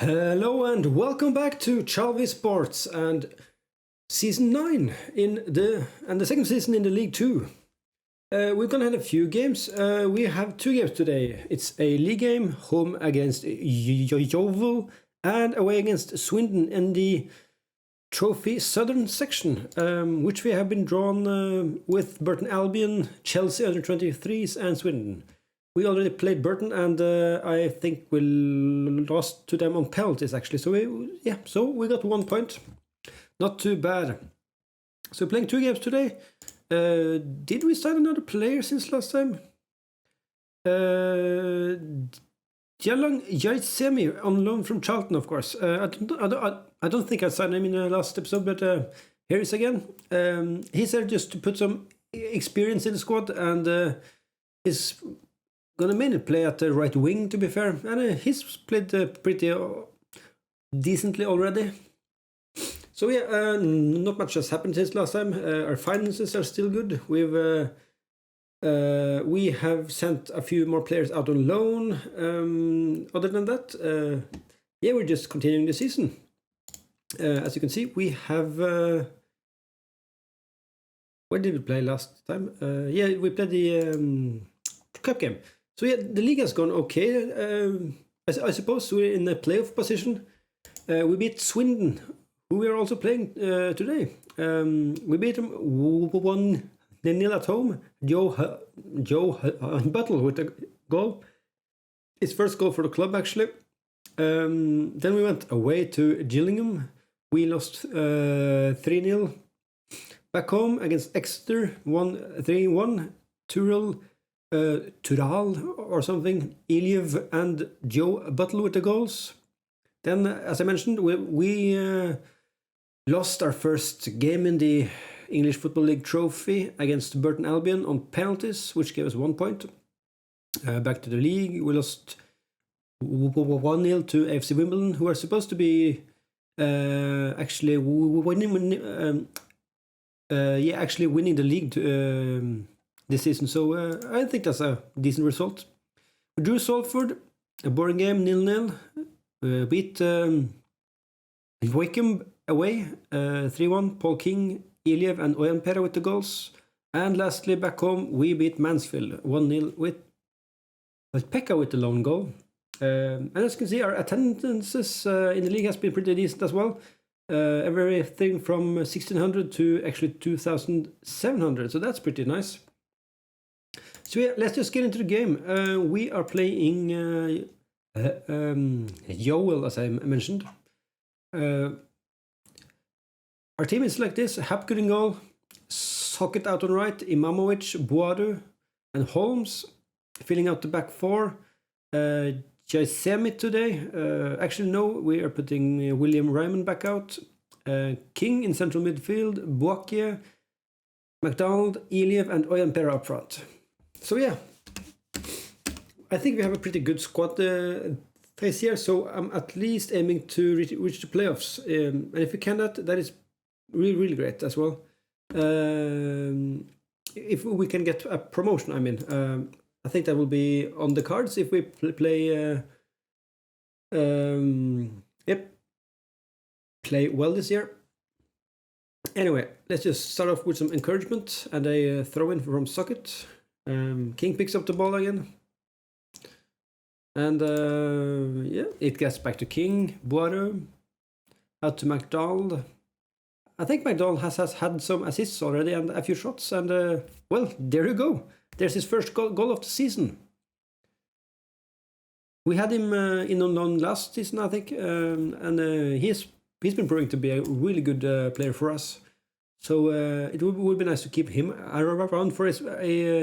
Hello and welcome back to Chalvey Sports and season 9 in the second season in the League 2. We're gonna have a few games. We have 2 games today. It's a league game, home against Yeovil and away against Swindon in the Trophy Southern section, which we have been drawn with Burton Albion, Chelsea under 23s and Swindon. We already played Burton, and I think we lost to them on penalties, actually. So we got 1 point. Not too bad. So playing 2 games today. Did we sign another player since last time? Uhlsport on loan from Charlton, of course. I don't think I signed him in the last episode, but here he is again. He's there just to put some experience in the squad, and he's gonna mainly play at the right wing, to be fair, and he's played pretty decently already. So yeah, not much has happened since last time. Our finances are still good. We have sent a few more players out on loan. Other than that, yeah, we're just continuing the season. As you can see, we have. Where did we play last time? Yeah, we played the cup game. So yeah, the league has gone okay. I suppose we're in a playoff position. We beat Swindon, who we are also playing today. We beat them 1-0 at home. Joe Buttle with a goal. His first goal for the club, actually. Then we went away to Gillingham. We lost 3-0. Back home against Exeter, 3-1. Tural or something, Iliev and Joe Buttle with the goals. Then, as I mentioned, we lost our first game in the English Football League trophy against Burton Albion on penalties, which gave us 1 point. Back to the league, we lost 1-0 to AFC Wimbledon, who are supposed to be actually winning the league this season, so I think that's a decent result. We drew Salford, a boring game, 0-0. Beat Wycombe away, 3-1. Paul King, Iliev and Oyan Pera with the goals. And lastly, back home, we beat Mansfield, 1-0 with Pekka with the lone goal. And as you can see, our attendances in the league has been pretty decent as well. Everything from 1,600 to actually 2,700, so that's pretty nice. So yeah, let's just get into the game. We are playing Yeovil, as I mentioned. Our team is like this: Hapgood in goal, Socket out on right, Imamovic, Boadu, and Holmes. Filling out the back 4. Uhlsport today. Actually, no, we are putting William Ryman back out. King in central midfield, Boakie, McDonald, Iliev, and Oyan Pera up front. So yeah, I think we have a pretty good squad this year, so I'm at least aiming to reach the playoffs. And if we can that is really great as well. If we can get a promotion, I mean, I think that will be on the cards if we play play well this year. Anyway, let's just start off with some encouragement and a throw in from Socket. King picks up the ball again. And yeah, it gets back to King. Boadu. Out to McDonald. I think McDonald has had some assists already and a few shots. And well, there you go. There's his first goal of the season. We had him in on loan last season, I think. And he's been proving to be a really good player for us. So it would be nice to keep him around for a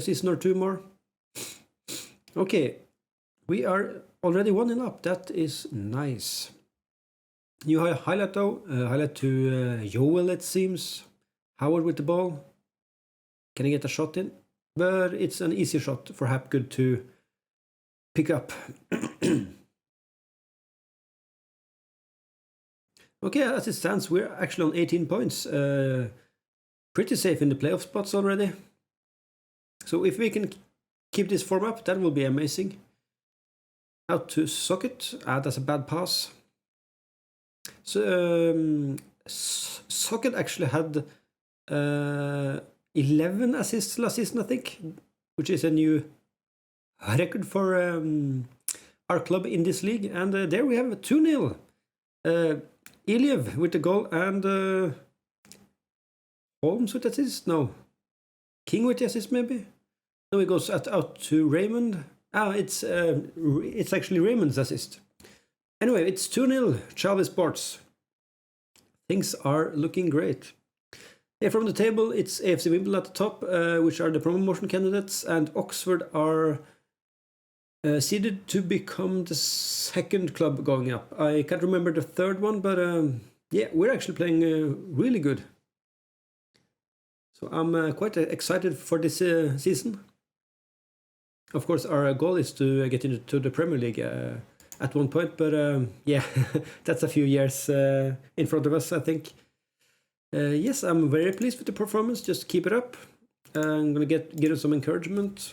season or 2 more. Okay, we are already 1-0 up. That is nice. New highlight though. Highlight to Yeovil, it seems. Howard with the ball. Can he get a shot in? But it's an easy shot for Hapgood to pick up. Okay, as it stands, we're actually on 18 points. Pretty safe in the playoff spots already. So if we can keep this form up, that will be amazing. Out to Socket. That's a bad pass. So Socket actually had 11 assists last season, I think, which is a new record for our club in this league. And there we have 2-0. Iliev with the goal and Holmes with the assist? No. King with the assist, maybe? No, it goes out to Raymond. It's actually Raymond's assist. Anyway, it's 2-0, Chalvey Sports. Things are looking great. Here from the table, it's AFC Wimbledon at the top, which are the promotion candidates, and Oxford are seeded to become the second club going up. I can't remember the third one, but yeah, we're actually playing really good. So I'm quite excited for this season. Of course, our goal is to get into the Premier League at one point, but yeah, that's a few years in front of us, I think. Yes, I'm very pleased with the performance. Just keep it up. I'm gonna give him some encouragement.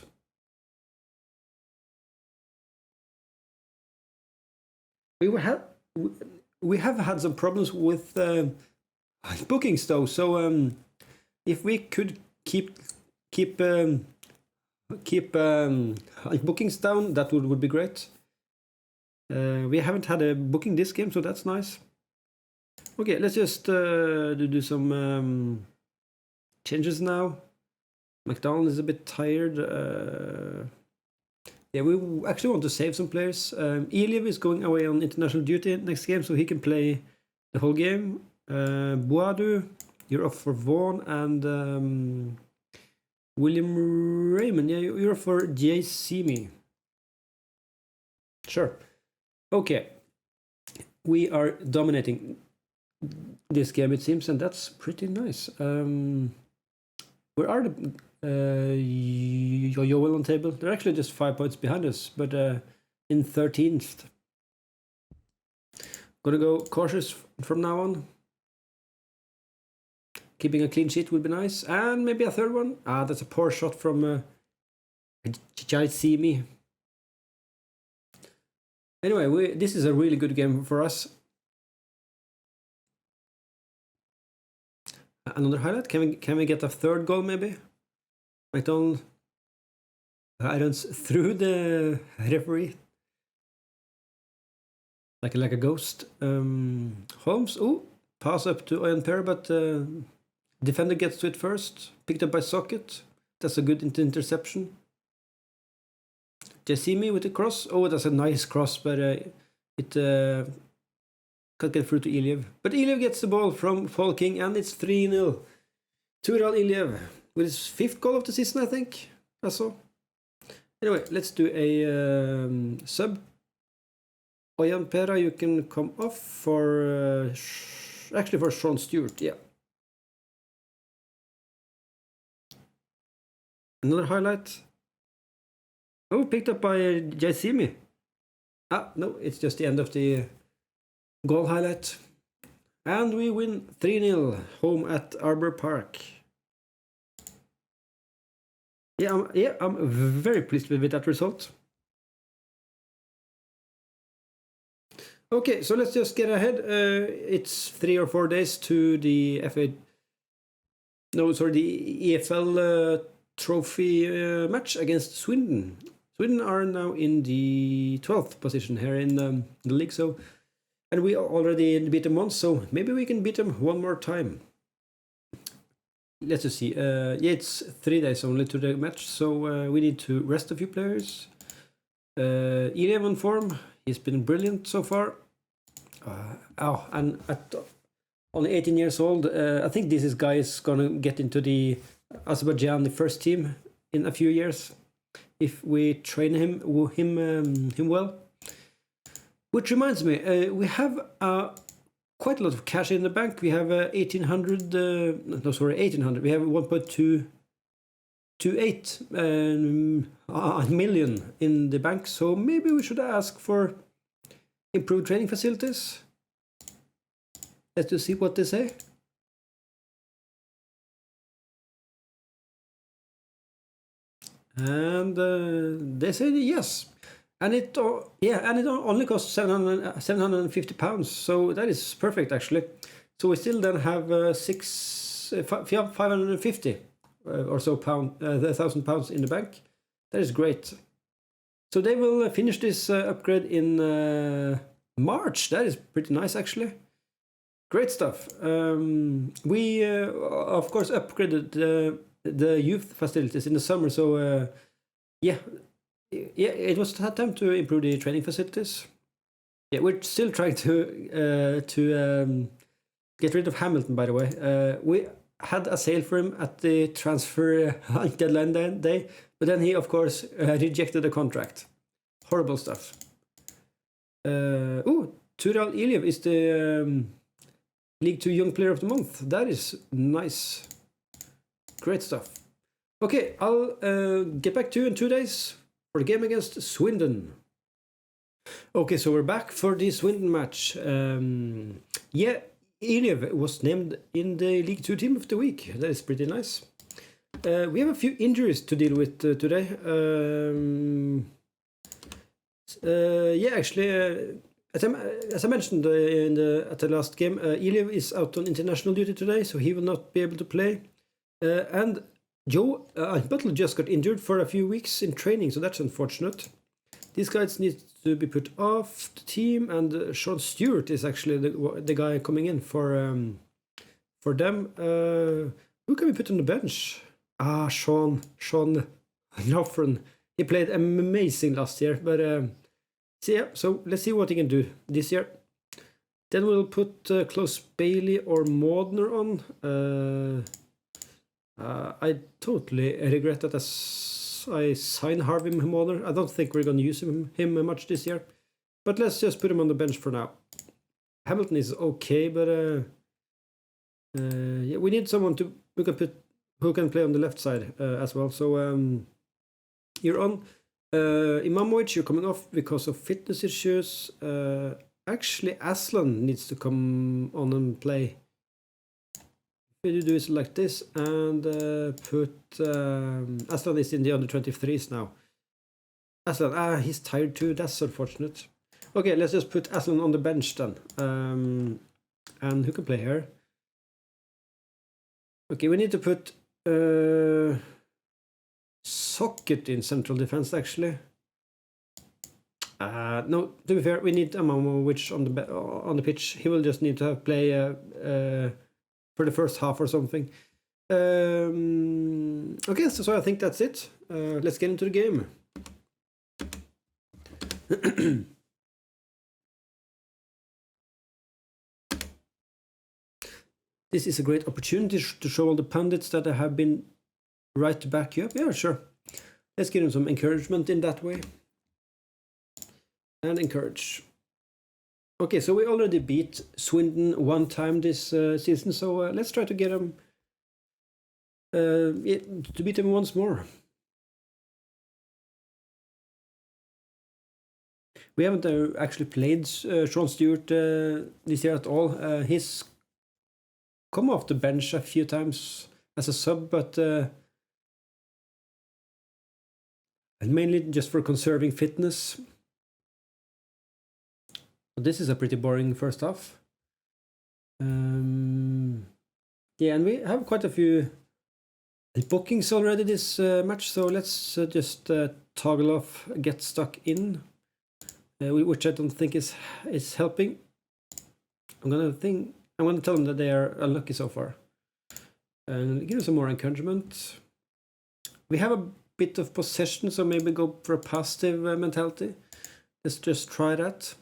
We have had some problems with bookings though, so if we could keep bookings down, that would be great. We haven't had a booking this game, so that's nice. Okay, let's just do some changes now. McDonald is a bit tired. Yeah, we actually want to save some players. Iliev is going away on international duty next game, so he can play the whole game. Boadu, you're off for Vaughan, and William Raymond, yeah, you're off for JCME. Sure. Okay. We are dominating this game, it seems, and that's pretty nice. Where are the Yo-Yo on table? They're actually just 5 points behind us, but in 13th. Gonna go cautious from now on. Keeping a clean sheet would be nice, and maybe a third one. That's a poor shot from Jaisimi. Anyway, this is a really good game for us. Another highlight. Can we get a third goal maybe? McDonald irons through the referee like a ghost. Holmes. Oh, pass up to Oyan Per, but defender gets to it first. Picked up by Socket. That's a good interception. Jasimi with the cross. Oh, that's a nice cross, but it can't get through to Iliev. But Iliev gets the ball from Paul King, and it's 3-0. Tural Iliev with his 5th goal of the season, I think. I saw. Anyway, let's do a sub. Oyan Pera, you can come off for actually for Sean Stewart, yeah. Another highlight. Oh, picked up by Jaisimi. No, it's just the end of the goal highlight. And we win 3-0 home at Arbor Park. Yeah, I'm very pleased with that result. Okay, so let's just get ahead. It's 3 or 4 days to the the EFL trophy match against Swindon. Swindon are now in the 12th position here in the league, and we already beat them once, so maybe we can beat them one more time. Let's just see. Yeah, it's 3 days only to the match, so we need to rest a few players. Iliev on form. He's been brilliant so far. And at only 18 years old, I think this guy is gonna get into the Azerbaijan first team in a few years if we train him well. Which reminds me, we have quite a lot of cash in the bank. We have 1800. We have 1.228 million in the bank. So maybe we should ask for improved training facilities. Let's just see what they say. And they say yes. And it only costs 750 pounds, so that is perfect actually. So we still then have 550 or so £1,000 in the bank. That is great. So they will finish this upgrade in March. That is pretty nice actually. Great stuff. We of course upgraded the youth facilities in the summer, so yeah, it was time to improve the training facilities. Yeah, we're still trying to get rid of Hamilton, by the way. We had a sale for him at the transfer deadline day, but then he, of course, rejected the contract. Horrible stuff. Tural Iliev is the League 2 Young Player of the Month. That is nice. Great stuff. Okay, I'll get back to you in 2 days for the game against Swindon. Okay, so we're back for the Swindon match. Yeah, Iliev was named in the League 2 Team of the Week. That is pretty nice. We have a few injuries to deal with today. Yeah, actually, as I mentioned at the last game, Iliev is out on international duty today, so he will not be able to play. And Joe Buttle just got injured for a few weeks in training, so that's unfortunate. These guys need to be put off the team, and Sean Stewart is actually the guy coming in for them. Who can we put on the bench? Sean Loughran. He played amazing last year, but so let's see what he can do this year. Then we'll put Klaus Bailey or Modner on. I totally regret that I signed Harvey Modner. I don't think we're going to use him much this year. But let's just put him on the bench for now. Hamilton is okay, but yeah, we need someone who can play on the left side as well. So you're on. Imamovic, you're coming off because of fitness issues. Actually, Aslan needs to come on and play. We do it like this and put Aslan is in the under 23s now. Aslan, he's tired too. That's unfortunate. Okay, let's just put Aslan on the bench then. And who can play here? Okay, we need to put Socket in central defense actually. No, to be fair, we need Imamovic on the pitch. He will just need to play for the first half or something. Okay, so I think that's it. Let's get into the game. This is a great opportunity to show all the pundits that I have been right to back you up. Yeah, sure. Let's give them some encouragement in that way. And encourage. Okay, so we already beat Swindon one time this season, so let's try to get them to beat them once more. We haven't actually played Sean Stewart this year at all. He's come off the bench a few times as a sub, but mainly just for conserving fitness. This is a pretty boring first half. Yeah, and we have quite a few bookings already this match, so let's just toggle off get stuck in, which I don't think is helping. I'm gonna tell them that they are unlucky so far, and give them some more encouragement. We have a bit of possession, so maybe go for a positive mentality. Let's just try that.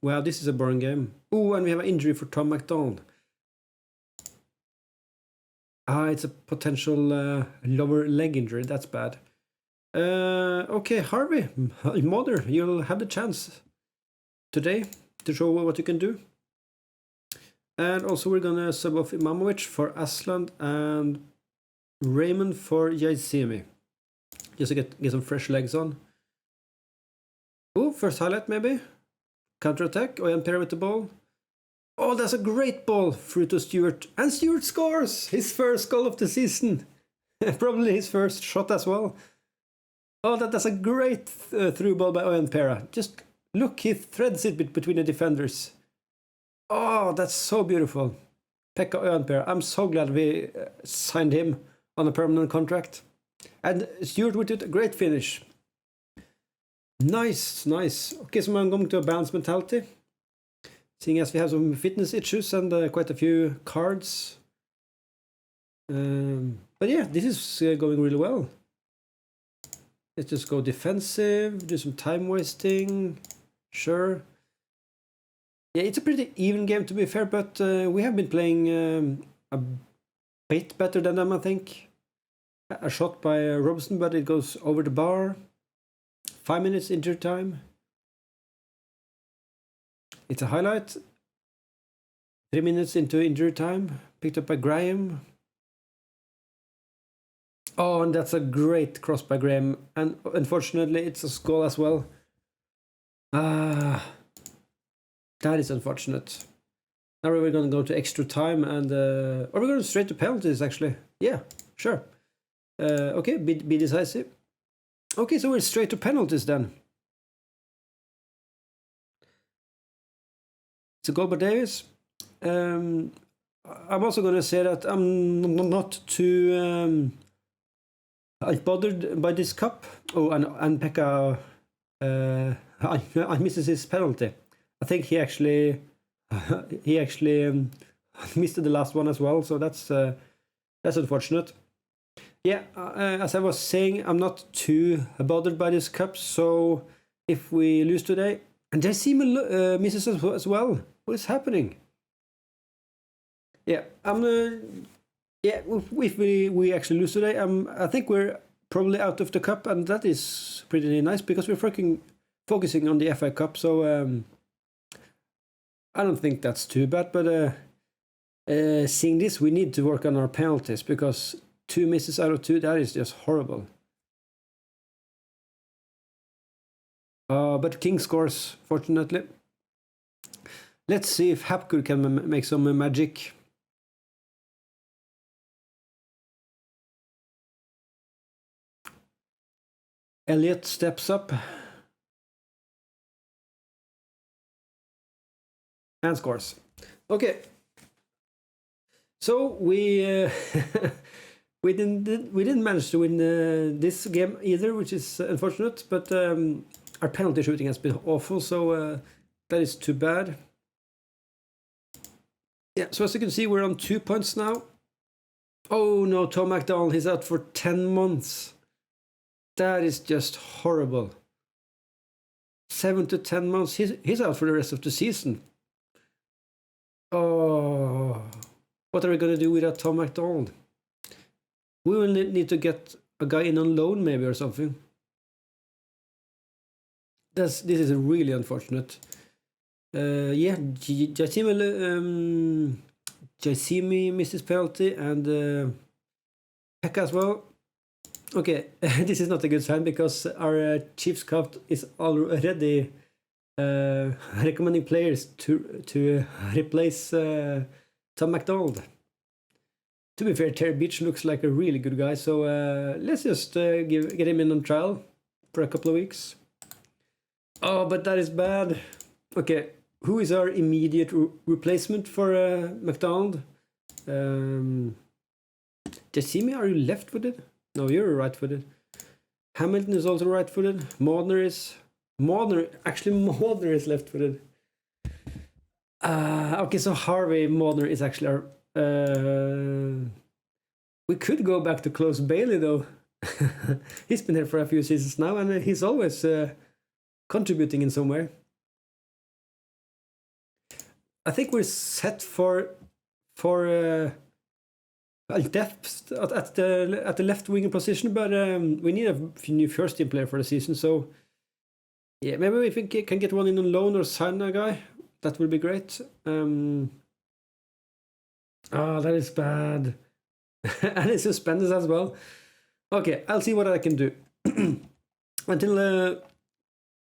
Wow, this is a boring game. Oh, and we have an injury for Tom McDonald. It's a potential lower leg injury. That's bad. Okay, Harvey, Mother, you'll have the chance today to show what you can do. And also we're gonna sub off Imamovic for Aslan and Raymond for Yaisemi. Just to get some fresh legs on. Oh, first highlight maybe. Counter-attack, Oyampere with the ball. Oh, that's a great ball through to Stewart. And Stewart scores his first goal of the season. Probably his first shot as well. Oh, that's a great through ball by Owen Pera. Just look, he threads it between the defenders. Oh, that's so beautiful. Pekka Owen. I'm so glad we signed him on a permanent contract. And Stuart with it, a great finish. Nice. Okay, so I'm going to a balanced mentality. Seeing as we have some fitness issues and quite a few cards. But yeah, this is going really well. Let's just go defensive, do some time wasting. Sure. Yeah, it's a pretty even game to be fair, but we have been playing a bit better than them, I think. A shot by Robson, but it goes over the bar. 5 minutes injury time. It's a highlight. 3 minutes into injury time. Picked up by Graham. Oh, and that's a great cross by Graham. And unfortunately, it's a goal as well. That is unfortunate. Now we're going to go to extra time and... or we're going straight to penalties, actually. Yeah, sure. Okay, be decisive. Okay, so we're straight to penalties then. It's a goal by Davis. I'm also going to say that I'm not too bothered by this cup. Oh, and Pekka I misses his penalty. I think he actually missed the last one as well. So that's unfortunate. Yeah, as I was saying, I'm not too bothered by this cup. So if we lose today, and Jacime misses as well. What is happening? Yeah, if we actually lose today, I think we're probably out of the cup, and that is pretty nice because we're focusing on the FA Cup. So I don't think that's too bad. But seeing this, we need to work on our penalties because 2 misses out of 2, that is just horrible. But King scores, fortunately. Let's see if Hapgood can make some magic. Elliot steps up. And scores. Okay. So we we didn't manage to win this game either, which is unfortunate. But our penalty shooting has been awful, so that is too bad. Yeah, so as you can see, we're on 2 points now. Oh no, Tom McDonald, he's out for 10 months. That is just horrible. 7 to 10 months. He's out for the rest of the season. Oh, what are we going to do without Tom McDonald? We will need to get a guy in on loan maybe or something. This is really unfortunate. Yeah, Jacime misses penalty and Pekka as well. Okay, this is not a good sign because our chief scout is already recommending players to replace Tom McDonald. To be fair, Terry Beach looks like a really good guy, so let's just get him in on trial for a couple of weeks. Oh, but that is bad. Okay, who is our immediate replacement for McDonald? Jacime, are you left-footed? No, you're right-footed. Hamilton is also right-footed. Modner is left-footed. Okay, so Harvey Modner is actually our... we could go back to Close Bailey though. He's been here for a few seasons now, and he's always contributing in some way. I think we're set for depth at the left wing position, but we need a new first team player for the season. So yeah, maybe if we can get one in on loan or sign a guy, that would be great. That is bad. And it's suspended as well. Okay, I'll see what I can do. Until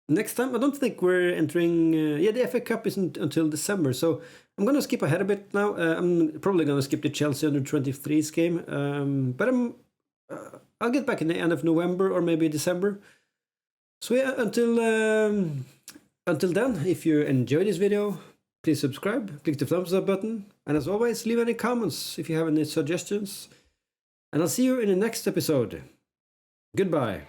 next time, I don't think we're entering... the FA Cup isn't until December, so I'm going to skip ahead a bit now. I'm probably going to skip the Chelsea under 23s game, but I'm I'll get back in the end of November or maybe December. So yeah, until then, if you enjoyed this video, please subscribe, click the thumbs up button, and as always, leave any comments if you have any suggestions. And I'll see you in the next episode. Goodbye.